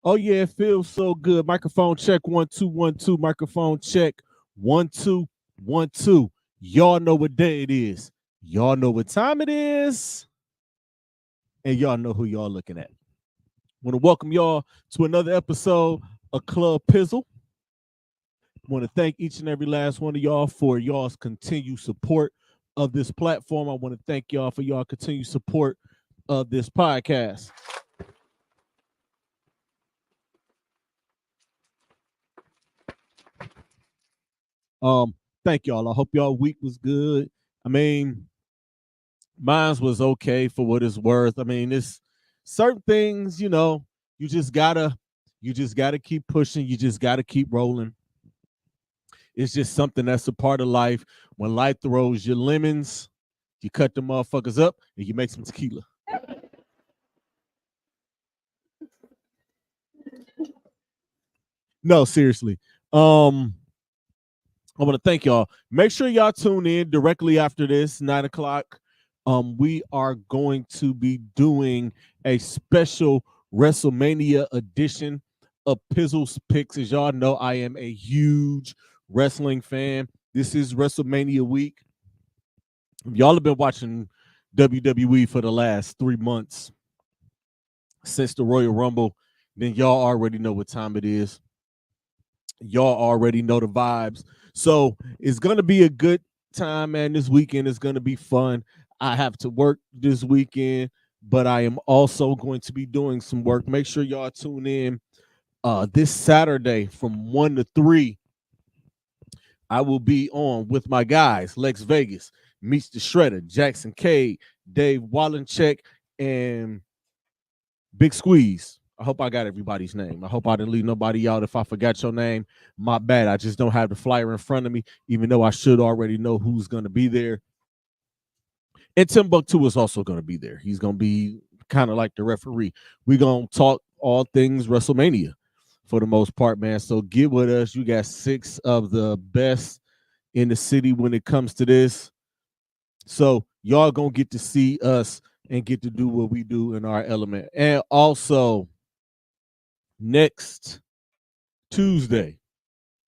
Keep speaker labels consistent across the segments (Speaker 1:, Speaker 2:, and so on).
Speaker 1: Oh yeah, it feels so good. Microphone check 1 2 1 2. Microphone check 1 2 1 2. Y'all know what day it is. Y'all know what time it is, and y'all know who y'all looking at. Want to welcome y'all to another episode of Club Pizzle. Want to thank each and every last one of y'all for y'all's continued support of this platform. I want to thank y'all for y'all continued support of this podcast. Um, Thank y'all. I hope y'all week was good. I mean, mine's was okay for what it's worth. I mean, it's certain things, you just gotta keep pushing. You just gotta keep rolling. It's just something that's a part of life. When life throws you lemons, you cut the motherfuckers up and you make some tequila. No, seriously. Um, I want to thank y'all. Make sure y'all tune in directly after this, 9 o'clock. We are going to be doing a special WrestleMania edition of Pizzle's Picks. As y'all know, I am a huge wrestling fan. This is WrestleMania week. Y'all have been watching WWE for the last 3 months since the Royal Rumble. Then y'all already know what time it is. Y'all already know the vibes. So it's gonna be a good time, man. This weekend is gonna be fun. I have to work this weekend, but I am also going to be doing some work. Make sure y'all tune in this Saturday from 1 to 3. I will be on with my guys, Lex Vegas, Meets the Shredder, Jackson Cade, Dave Wallencheck, and Big Squeeze. I hope I got everybody's name. I hope I didn't leave nobody out. If I forgot your name, my bad. I just don't have the flyer in front of me, even though I should already know who's going to be there. And Timbuktu is also going to be there. He's going to be kind of like the referee. We're going to talk all things WrestleMania for the most part, man. So get with us. You got 6 of the best in the city when it comes to this. So y'all going to get to see us and get to do what we do in our element. And also, next Tuesday,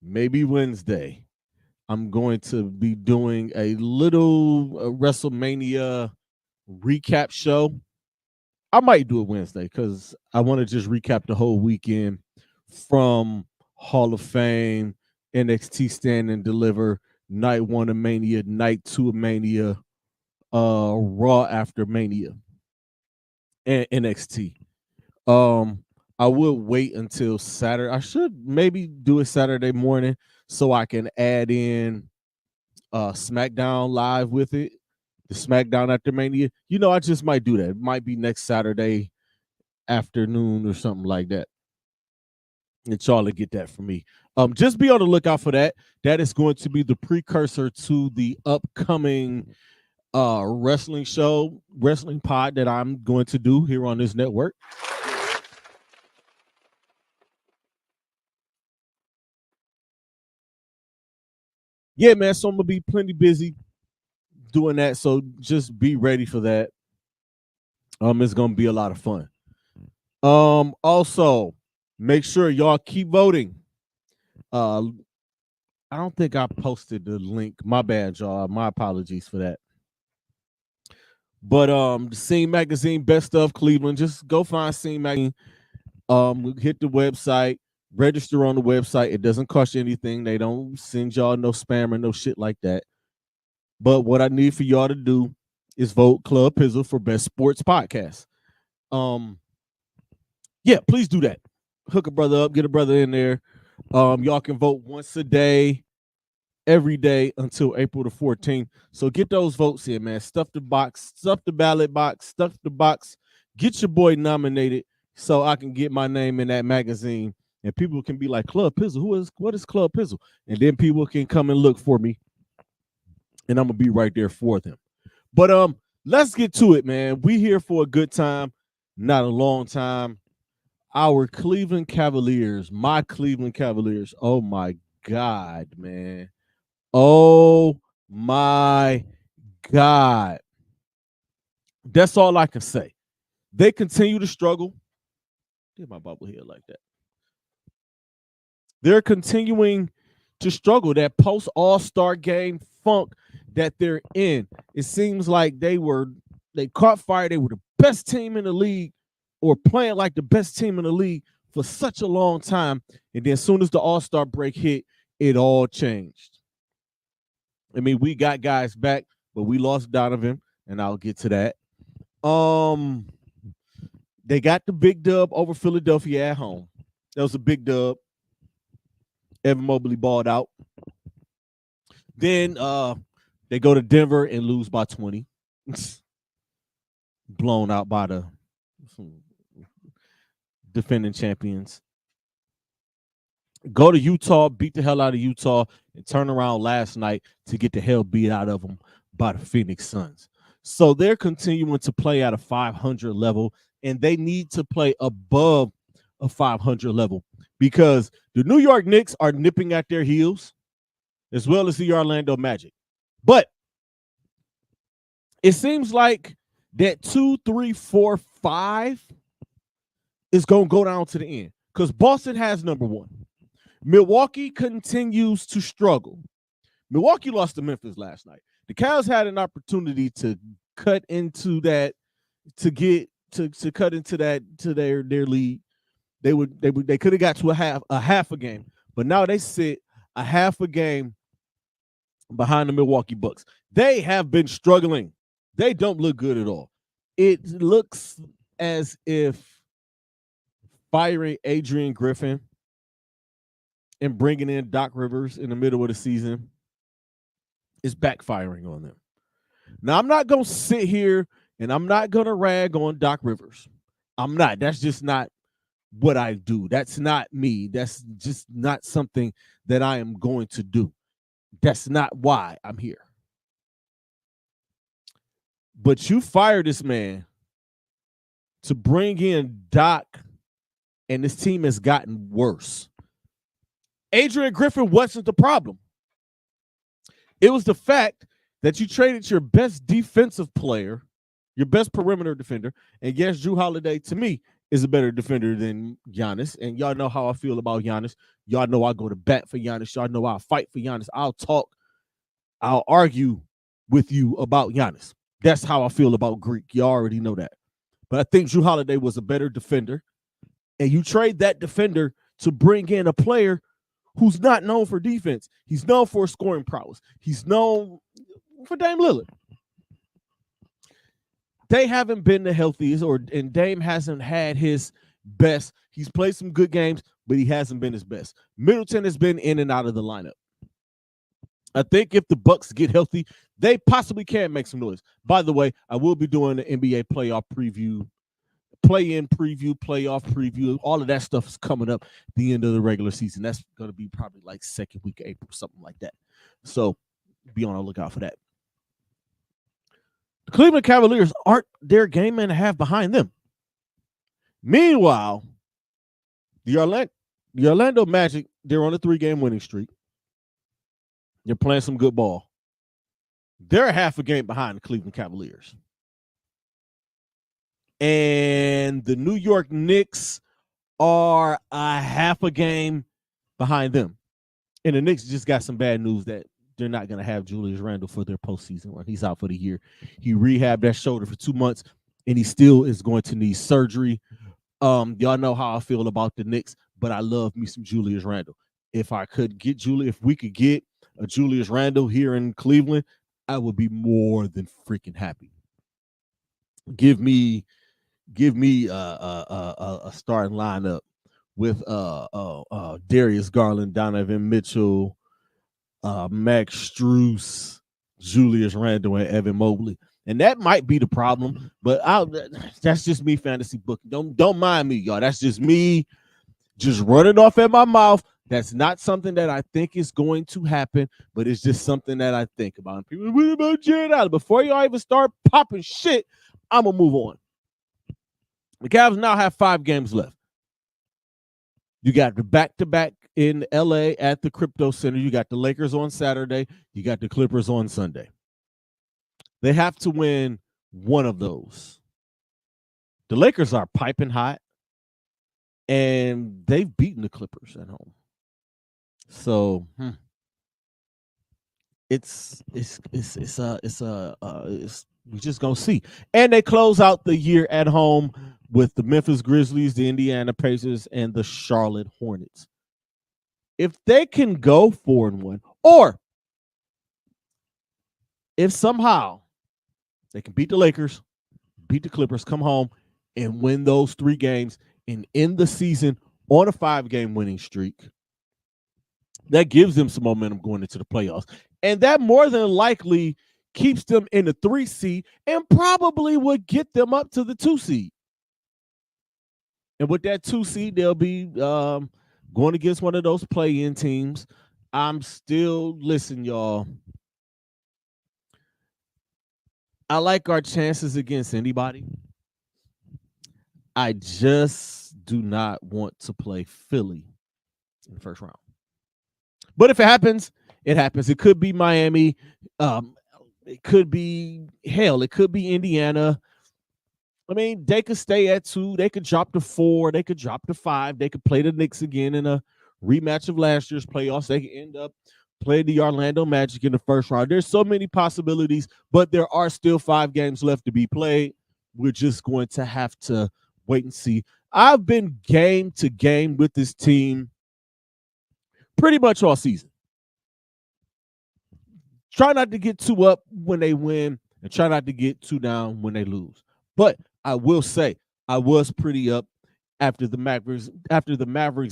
Speaker 1: maybe Wednesday, I'm going to be doing a little WrestleMania recap show. I might do it Wednesday because I want to just recap the whole weekend from Hall of Fame, NXT Stand and Deliver, Night 1 of Mania, Night 2 of Mania, Raw after Mania, and NXT. Um, I will wait until Saturday. I should maybe do it Saturday morning so I can add in SmackDown live with it. The SmackDown after Mania. I just might do that. It might be next Saturday afternoon or something like that. And y'all to get that from me. Just be on the lookout for that. That is going to be the precursor to the upcoming wrestling show, wrestling pod that I'm going to do here on this network. Yeah, man. So I'm gonna be plenty busy doing that. So just be ready for that. It's gonna be a lot of fun. Also, make sure y'all keep voting. Uh, I don't think I posted the link. My bad, y'all. My apologies for that. But the Scene Magazine, Best of Cleveland. Just go find Scene Magazine. Hit the website, register on the website. It doesn't cost you anything. They don't send y'all no spam or no shit like that. But what I need for y'all to do is vote Club Pizzle for Best Sports Podcast. Yeah, please do that. Hook a brother up, get a brother in there. Y'all can vote once a day, every day until April the 14th. So get those votes in, man. Stuff the box, stuff the ballot box, stuff the box. Get your boy nominated so I can get my name in that magazine. And people can be like, Club Pizzle, what is Club Pizzle? And then people can come and look for me. And I'm gonna be right there for them. But let's get to it, man. We here for a good time, not a long time. Our Cleveland Cavaliers, my Cleveland Cavaliers. Oh my God, man. Oh my God. That's all I can say. They continue to struggle. Did my bubble here like that? They're continuing to struggle. That post All-Star game funk that they're in. It seems like they caught fire. They were the best team in the league, or playing like the best team in the league for such a long time. And then as soon as the All-Star break hit, it all changed. I mean, we got guys back, but we lost Donovan, and I'll get to that. They got the big dub over Philadelphia at home. That was a big dub. Evan Mobley balled out. Then they go to Denver and lose by 20. Blown out by the defending champions. Go to Utah, beat the hell out of Utah, and turn around last night to get the hell beat out of them by the Phoenix Suns. So they're continuing to play at a 500 level, and they need to play above a 500 level because the New York Knicks are nipping at their heels, as well as the Orlando Magic. But it seems like that 2, 3, 4, 5 is going to go down to the end because Boston has number one. Milwaukee continues to struggle. Milwaukee lost to Memphis last night. The Cavs had an opportunity to cut into that, to cut into that to their lead. They could have got to a half a game, but now they sit a half a game behind the Milwaukee Bucks. They have been struggling. They don't look good at all. It looks as if firing Adrian Griffin and bringing in Doc Rivers in the middle of the season is backfiring on them. Now, I'm not going to sit here and I'm not going to rag on Doc Rivers. I'm not. That's just not what I do. That's not me. That's just not something that I am going to do. That's not why I'm here. But you fire this man to bring in Doc, and this team has gotten worse. Adrian Griffin wasn't the problem. It was the fact that you traded your best defensive player, your best perimeter defender, and yes, Jrue Holiday, to me, is a better defender than Giannis. And y'all know how I feel about Giannis. Y'all know I go to bat for Giannis. Y'all know I'll fight for Giannis. I'll argue with you about Giannis. That's how I feel about Greek. You already know that. But I think Jrue Holiday was a better defender. And you trade that defender to bring in a player who's not known for defense. He's known for scoring prowess. He's known for Dame Lillard. They haven't been the healthiest, and Dame hasn't had his best. He's played some good games, but he hasn't been his best. Middleton has been in and out of the lineup. I think if the Bucks get healthy, they possibly can make some noise. By the way, I will be doing an NBA playoff preview, play-in preview, playoff preview. All of that stuff is coming up at the end of the regular season. That's going to be probably like second week of April, something like that. So be on the lookout for that. The Cleveland Cavaliers aren't their game and a half behind them. Meanwhile, the Orlando Magic, they're on a 3-game winning streak. They're playing some good ball. They're a half a game behind the Cleveland Cavaliers. And the New York Knicks are a half a game behind them. And the Knicks just got some bad news that they're not going to have Julius Randle for their postseason run. He's out for the year. He rehabbed that shoulder for 2 months, and he still is going to need surgery. Y'all know how I feel about the Knicks, but I love me some Julius Randle. If we could get a Julius Randle here in Cleveland, I would be more than freaking happy. Give me a starting lineup with Darius Garland, Donovan Mitchell, Max Strus, Julius Randle, and Evan Mobley. And that might be the problem, but that's just me fantasy booking. Don't mind me, y'all. That's just me just running off at my mouth. That's not something that I think is going to happen, but it's just something that I think about. And people, what about Jared Allen? Before y'all even start popping shit, I'm going to move on. The Cavs now have 5 games left. You got the back-to-back in L.A. at the Crypto Center. You got the Lakers on Saturday. You got the Clippers on Sunday. They have to win one of those. The Lakers are piping hot, and they've beaten the Clippers at home. So we just gonna see. And they close out the year at home with the Memphis Grizzlies, the Indiana Pacers, and the Charlotte Hornets. If they can go 4-1, or if somehow they can beat the Lakers, beat the Clippers, come home and win those 3 games and end the season on a 5-game winning streak, that gives them some momentum going into the playoffs. And that more than likely keeps them in the 3 seed and probably would get them up to the 2 seed. And with that 2 seed, they'll be going against one of those play-in teams. Listen, y'all. I like our chances against anybody. I just do not want to play Philly in the first round. But if it happens, it happens. It could be Miami. It could be it could be Indiana. I mean, they could stay at 2. They could drop to 4. They could drop to 5. They could play the Knicks again in a rematch of last year's playoffs. They could end up playing the Orlando Magic in the first round. There's so many possibilities, but there are still 5 games left to be played. We're just going to have to wait and see. I've been game to game with this team pretty much all season. Try not to get too up when they win and try not to get too down when they lose. But I will say I was pretty up after the Mavericks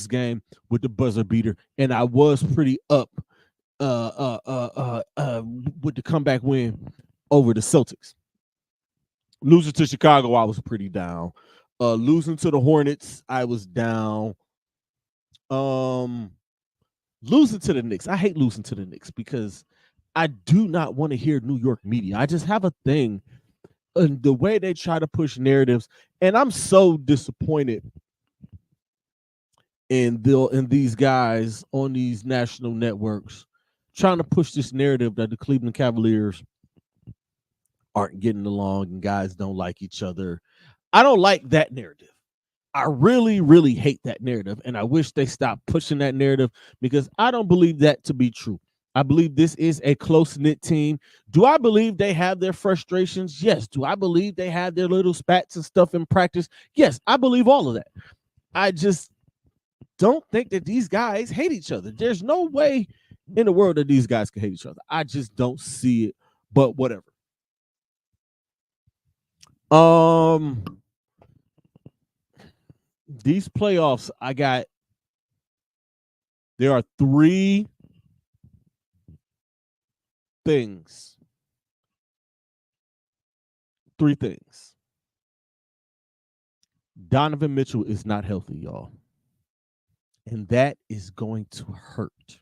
Speaker 1: game with the buzzer beater, and I was pretty up with the comeback win over the Celtics. Losing to Chicago, I was pretty down. Losing to the Hornets, I was down. Losing to the Knicks, I hate losing to the Knicks because I do not want to hear New York media. I just have a thing and the way they try to push narratives, and I'm so disappointed in these guys on these national networks trying to push this narrative that the Cleveland Cavaliers aren't getting along and guys don't like each other. I don't like that narrative. I really, really hate that narrative, and I wish they stopped pushing that narrative because I don't believe that to be true. I believe this is a close-knit team. Do I believe they have their frustrations? Yes. Do I believe they have their little spats and stuff in practice? Yes, I believe all of that. I just don't think that these guys hate each other. There's no way in the world that these guys can hate each other. I just don't see it, but whatever. These playoffs, there are 3 things. 3 things. Donovan Mitchell is not healthy, y'all. And that is going to hurt.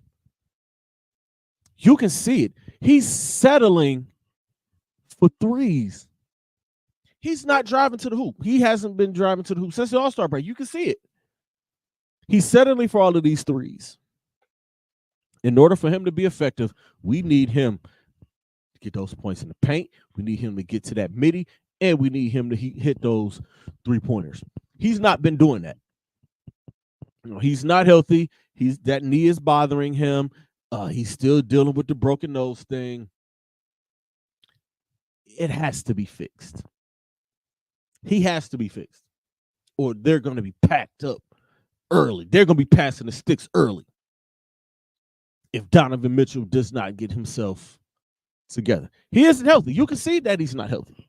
Speaker 1: You can see it. He's settling for threes. He's not driving to the hoop. He hasn't been driving to the hoop since the All-Star break. You can see it. He's settling for all of these threes. In order for him to be effective, we need him to get those points in the paint. We need him to get to that midi, and we need him to hit those 3-pointers. He's not been doing that. He's not healthy. That knee is bothering him. He's still dealing with the broken nose thing. It has to be fixed. He has to be fixed, or they're going to be packed up early. They're going to be passing the sticks early if Donovan Mitchell does not get himself together. He isn't healthy. You can see that he's not healthy.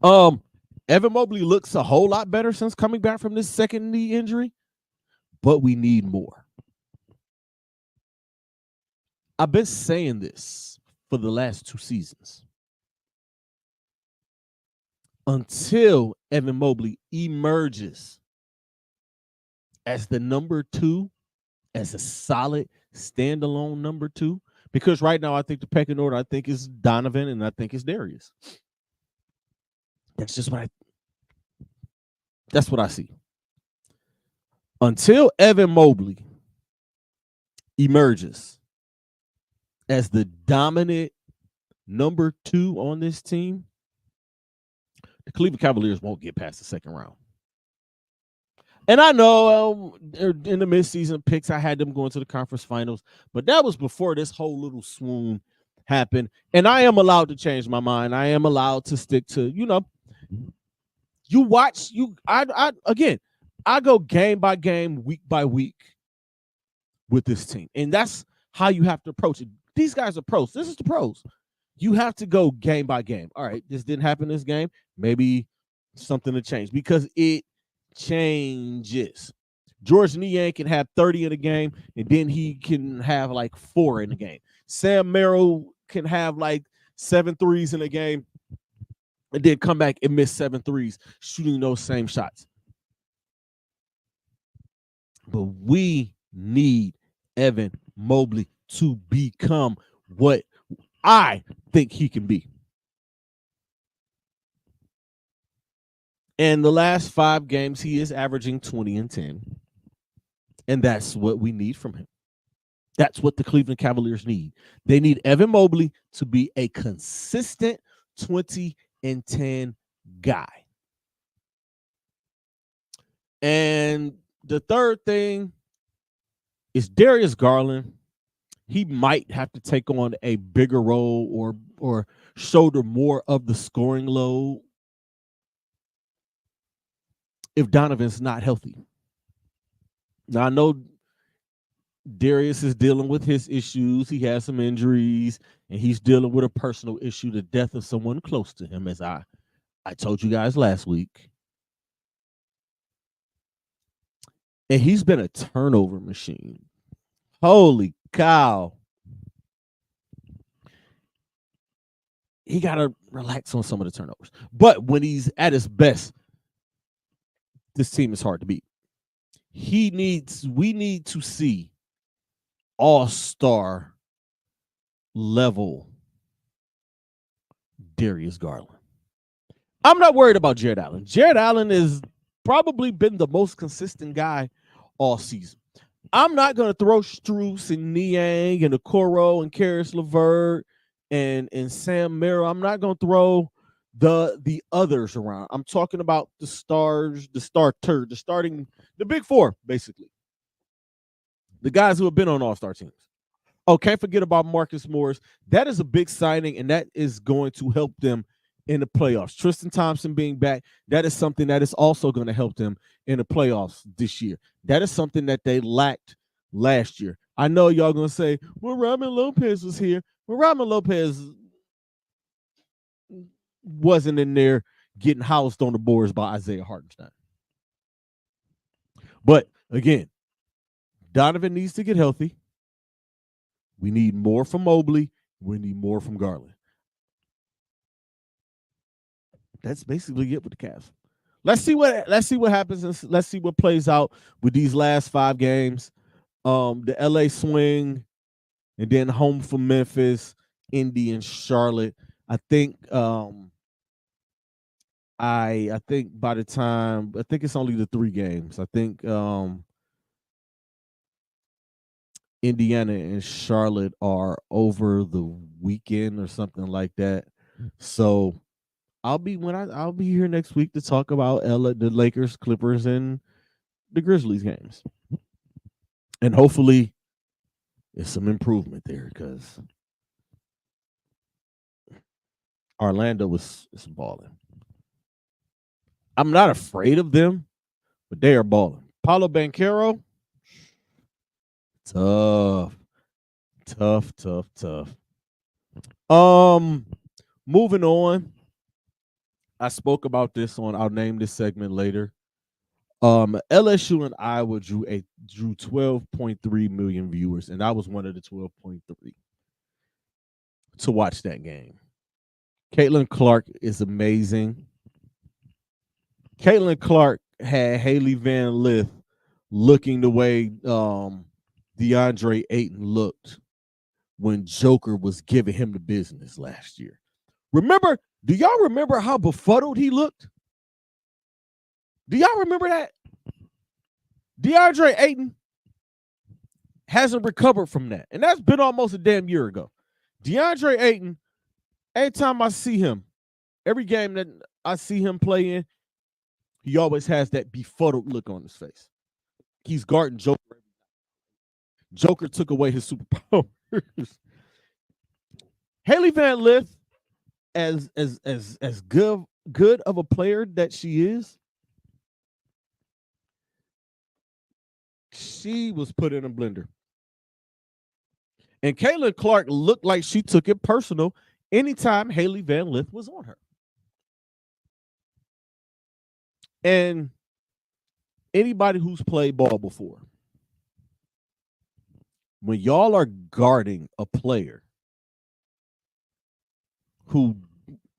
Speaker 1: Evan Mobley looks a whole lot better since coming back from this second knee injury, but we need more. I've been saying this for the last 2 seasons. Until Evan Mobley emerges as the number 2, as a solid standalone number 2, because right now I think the pecking order, I think is Donovan and I think it's Darius. That's just what I see. Until Evan Mobley emerges as the dominant number 2 on this team, the Cleveland Cavaliers won't get past the second round. And I know in the midseason picks, I had them going to the conference finals, but that was before this whole little swoon happened. And I am allowed to change my mind. I am allowed to stick to, you watch you. I again, I go game by game, week by week with this team, and that's how you have to approach it. These guys are pros. This is the pros. You have to go game by game. All right, this didn't happen this game. Maybe something to change because it changes. George Niang can have 30 in a game, and then he can have like 4 in a game. Sam Merrill can have like 7 threes in a game, and then come back and miss 7 threes, shooting those same shots. But we need Evan Mobley to become what I think he can be. And the last 5 games, he is averaging 20 and 10. And that's what we need from him. That's what the Cleveland Cavaliers need. They need Evan Mobley to be a consistent 20 and 10 guy. And the third thing is Darius Garland. He might have to take on a bigger role or shoulder more of the scoring load if Donovan's not healthy. Now, I know Darius is dealing with his issues. He has some injuries, and he's dealing with a personal issue, the death of someone close to him, as I told you guys last week. And he's been a turnover machine. Holy cow. He got to relax on some of the turnovers. But when he's at his best, this team is hard to beat. We need to see all-star level Darius Garland. I'm not worried about Jared Allen. Jared Allen has probably been the most consistent guy all season. I'm not going to throw Strus and Niang and Okoro and Karis LeVert and Sam Merrill. I'm not going to throw the others around. I'm talking about the stars, the big 4, basically. The guys who have been on all-star teams. Oh, can't forget about Marcus Morris. That is a big signing, and that is going to help them in the playoffs. Tristan Thompson being back, that is something that is also going to help them in the playoffs this year. That is something that they lacked last year. I know y'all going to say, well, Robin Lopez was here. Well, Robin Lopez wasn't in there getting housed on the boards by Isaiah Hartenstein. But again, Donovan needs to get healthy. We need more from Mobley. We need more from Garland. That's basically it with the Cavs. Let's see what happens, and let's see what plays out with these last 5 games. The LA swing, and then home for Memphis, Indy, and Charlotte. I think I think by the time, I think it's only the 3 games. I think Indiana and Charlotte are over the weekend or something like that. So I'll be here next week to talk about the Lakers, Clippers, and the Grizzlies games. And hopefully there's some improvement there, because Orlando is balling. I'm not afraid of them, but they are balling. Paulo Banchero, tough. Moving on. I spoke about this I'll name this segment later. LSU and Iowa drew 12.3 million viewers, and I was one of the 12.3 to watch that game. Caitlin Clark is amazing. Caitlin Clark had Haley Van Lith looking the way DeAndre Ayton looked when Joker was giving him the business last year. Do y'all remember how befuddled he looked? Do y'all remember that? DeAndre Ayton hasn't recovered from that. And that's been almost a damn year ago. DeAndre Ayton, every time I see him, every game that I see him play in, He always has that befuddled look on his face. He's guarding Joker. Joker took away his superpowers. Hailey Van Lith, as good of a player that she is, she was put in a blender. And Caitlin Clark looked like she took it personal anytime Hailey Van Lith was on her. And anybody who's played ball before, when y'all are guarding a player who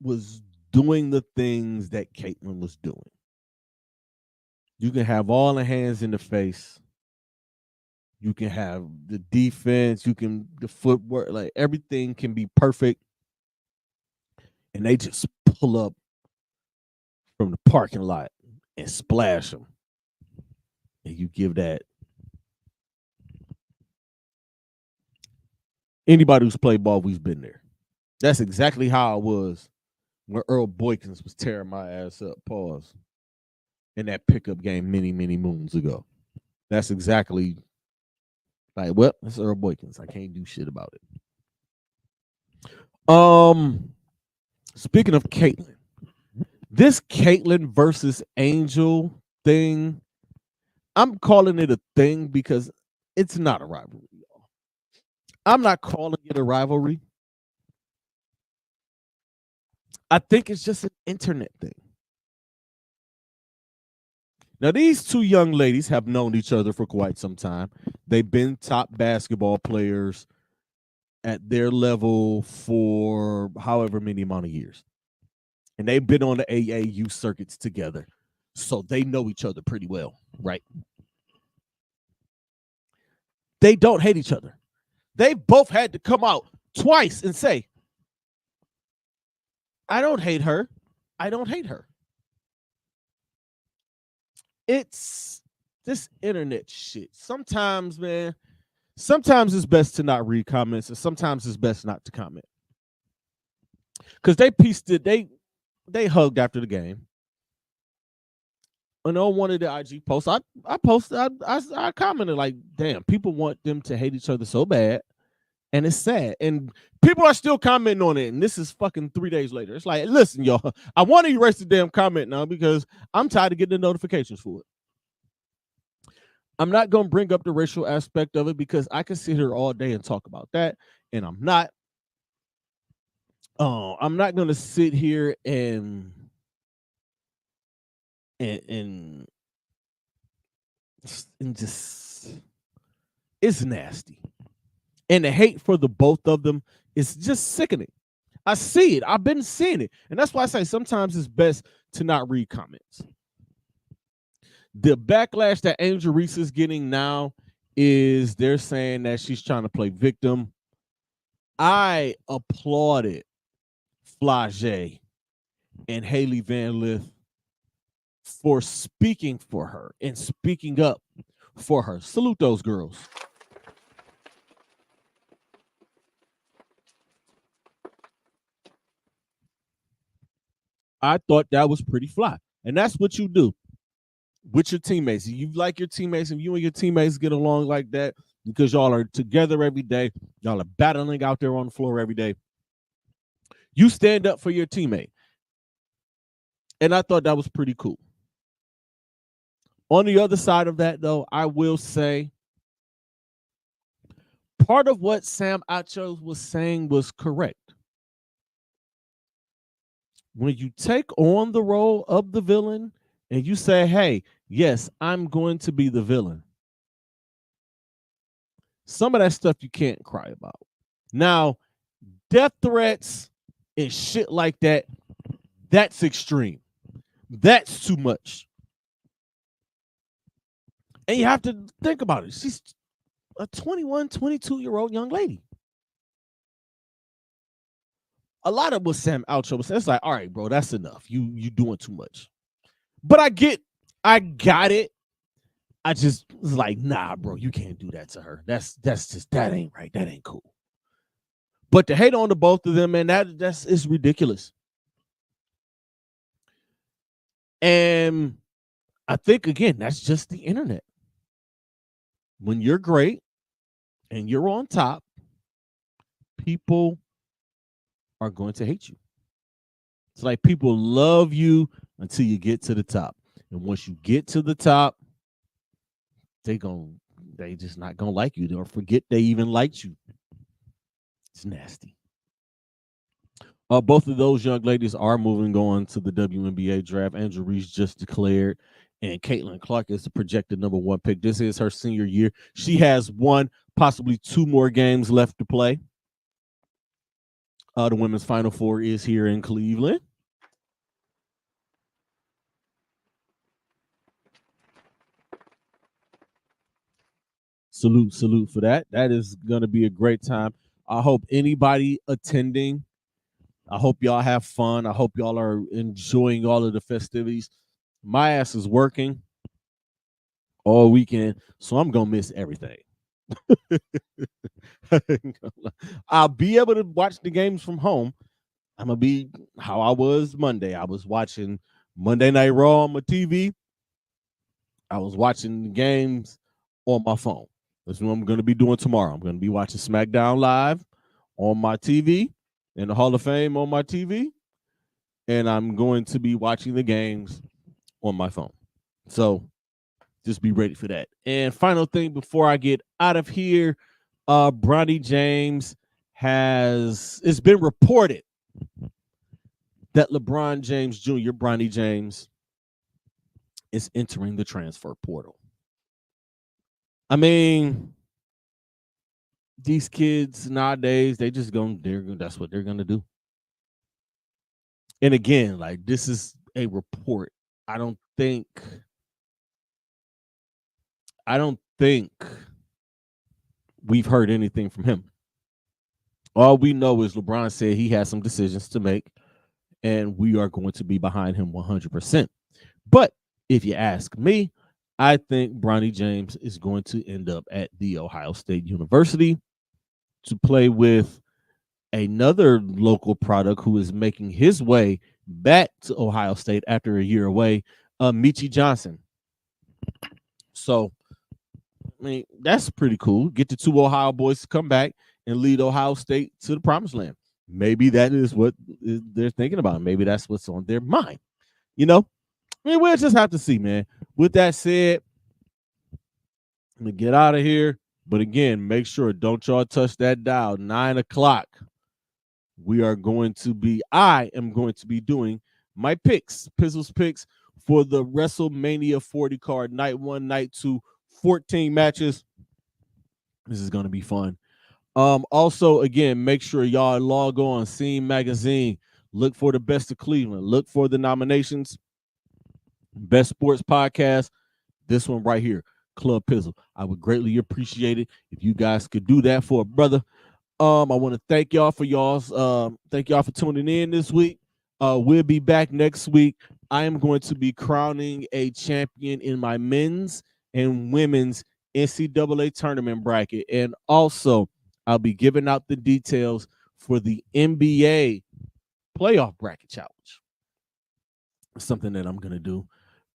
Speaker 1: was doing the things that Caitlin was doing, you can have all the hands in the face. You can have the defense. You can the footwork. Like everything can be perfect. And they just pull up from the parking lot and splash them. And you give that. Anybody who's played ball, we've been there. That's exactly how I was when Earl Boykins was tearing my ass up, pause, in that pickup game many, many moons ago. That's exactly like, well, that's Earl Boykins. I can't do shit about it. Speaking of Caitlin, this Caitlin versus Angel thing, I'm calling it a thing because it's not a rivalry, y'all. I'm not calling it a rivalry. I think it's just an internet thing. Now, these two young ladies have known each other for quite some time. They've been top basketball players at their level for however many amount of years. And they've been on the AAU circuits together. So they know each other pretty well, right? They don't hate each other. They both had to come out twice and say, I don't hate her. I don't hate her. It's this internet shit. Sometimes, man, sometimes it's best to not read comments, and sometimes it's best not to comment. Because they pieced it, they hugged after the game. And on one of the IG posts, I commented like, damn, people want them to hate each other so bad. And it's sad. And people are still commenting on it. And this is fucking 3 days later. It's like, listen, y'all, I want to erase the damn comment now because I'm tired of getting the notifications for it. I'm not going to bring up the racial aspect of it because I can sit here all day and talk about that. And I'm not. I'm not going to sit here and just, it's nasty. And the hate for the both of them is just sickening. I see it. I've been seeing it. And that's why I say sometimes it's best to not read comments. The backlash that Angel Reese is getting now is they're saying that she's trying to play victim. I applauded Flage and Hailey Van Lith for speaking for her and speaking up for her. Salute those girls. I thought that was pretty fly. And that's what you do with your teammates. You like your teammates, and you and your teammates get along like that because y'all are together every day. Y'all are battling out there on the floor every day. You stand up for your teammate. And I thought that was pretty cool. On the other side of that, though, I will say part of what Sam Acho was saying was correct. When you take on the role of the villain and you say, hey, yes, I'm going to be the villain, some of that stuff you can't cry about. Now, death threats and shit like that, that's extreme. That's too much. And you have to think about it. She's a 21, 22-year-old young lady. A lot of what Sam Alcho was saying, it's like, all right, bro, that's enough. You doing too much. But I got it. I just was like, nah, bro, you can't do that to her. That's just, that ain't right. That ain't cool. But to hate on the both of them, man, that's ridiculous. And I think, again, that's just the internet. When you're great and you're on top, people are going to hate you. It's like people love you until you get to the top. And once you get to the top, they just not gonna like you. They'll forget they even liked you. It's nasty. Both of those young ladies are moving on to the WNBA draft. Angel Reese just declared, and Caitlin Clark is the projected number 1 pick. This is her senior year. She has 1, possibly 2 more games left to play. The women's Final Four is here in Cleveland. Salute for that. That is going to be a great time. I hope anybody attending, I hope y'all have fun. I hope y'all are enjoying all of the festivities. My ass is working all weekend, so I'm going to miss everything. I'll be able to watch the games from home. I'm going to be how I was Monday. I was watching Monday Night Raw on my TV. I was watching the games on my phone. That's what I'm going to be doing tomorrow. I'm going to be watching SmackDown Live on my TV and the Hall of Fame on my TV. And I'm going to be watching the games on my phone. So just be ready for that. And final thing before I get out of here, Bronny James it's been reported that LeBron James Jr., Bronny James, is entering the transfer portal. I mean, these kids nowadays, that's what they're gonna do. And again, like, this is a report. I don't think we've heard anything from him. All we know is LeBron said he has some decisions to make, and we are going to be behind him 100%. But if you ask me, I think Bronny James is going to end up at The Ohio State University to play with another local product who is making his way back to Ohio State after a year away, Michi Johnson. So, I mean, that's pretty cool. Get the 2 Ohio boys to come back and lead Ohio State to the promised land. Maybe that is what they're thinking about. Maybe that's what's on their mind. You know, I mean, we'll just have to see, man. With that said, I'm going to get out of here. But again, make sure, don't y'all touch that dial. 9 o'clock. I am going to be doing my picks, Pizzle's picks for the WrestleMania 40 card, night 1, night 2, 14 matches. This is going to be fun. Also, again, make sure y'all log on Scene Magazine. Look for the Best of Cleveland. Look for the nominations. Best Sports Podcast. This one right here, Club Pizzle. I would greatly appreciate it if you guys could do that for a brother. I want to thank y'all for tuning in this week. We'll be back next week. I am going to be crowning a champion in my men's and women's NCAA tournament bracket. And also, I'll be giving out the details for the NBA playoff bracket challenge. Something that I'm going to do.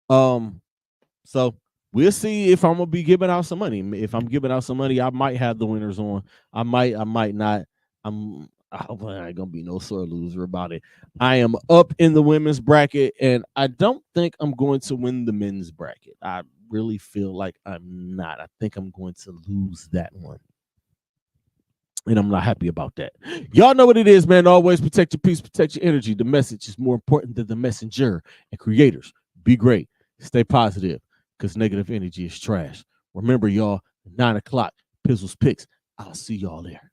Speaker 1: So we'll see if I'm going to be giving out some money. If I'm giving out some money, I might have the winners on. I might not. I hope I ain't going to be no sore loser about it. I am up in the women's bracket, and I don't think I'm going to win the men's bracket. I really feel like I'm not. I think I'm going to lose that one. And I'm not happy about that. Y'all know what it is, man. Always protect your peace, protect your energy. The message is more important than the messenger. And creators, be great. Stay positive, because negative energy is trash. Remember, y'all, 9 o'clock, Pizzle's Picks. I'll see y'all there.